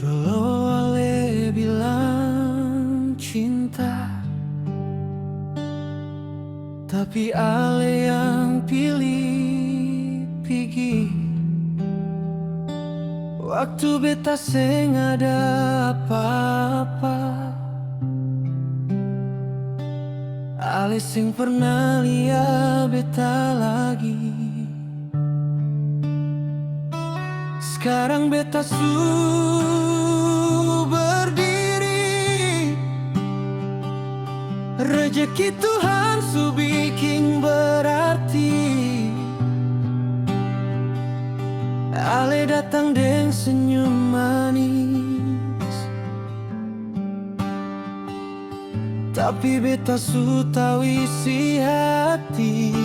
Dulu Ale bilang cinta, tapi Ale yang pilih pergi. Waktu beta seng ada apa-apa, Ale seng pernah lihat beta lagi. Sekarang beta su berdiri, rezeki Tuhan su bikin berarti. Ale datang dengan senyum manis, tapi beta su tahu isi hati.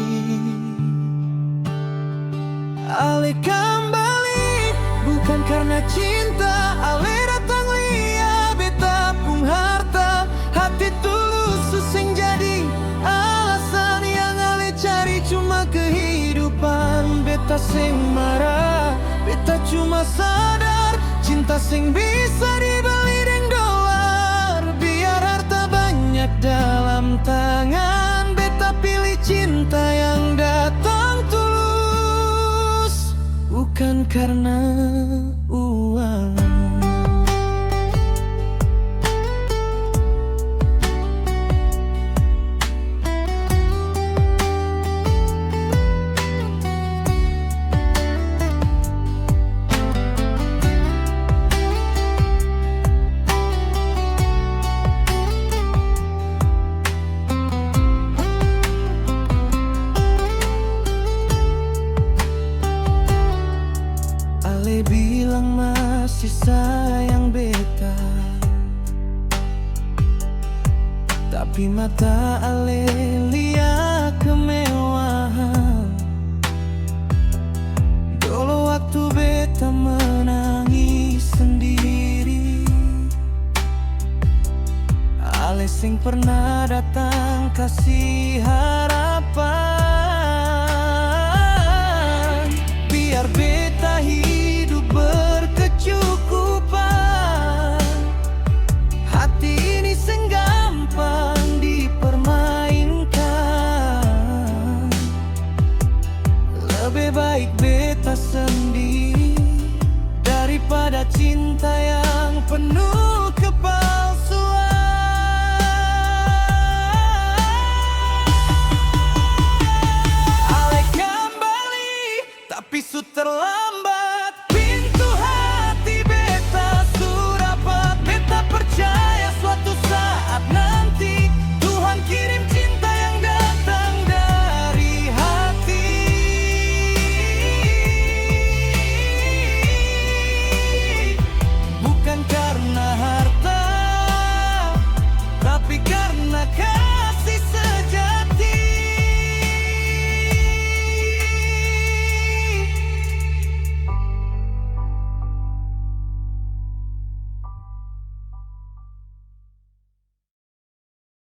Ale kembali bukan karena cinta, Ale datang lihat beta pun harta. Hati tulus suseng jadi alasan yang Ale cari cuma kehidupan. Beta seng marah, beta cuma sadar cinta seng bisa dibeli dengan dolar. Biar harta banyak dalam tangan, beta pilih cinta yang datang tulus, bukan karena uang. Ale bilang masih sayang beta, tapi mata Ale lihat kemewahan. Dulu waktu beta menangis sendiri, Ale sing pernah datang kasih harapan. Biar beta hidup berkecukupan, hati ini seng gampang dipermainkan. Lebih baik beta sendiri daripada cinta yang penuh kepalsuan. Ale kembali tapi su terlambat.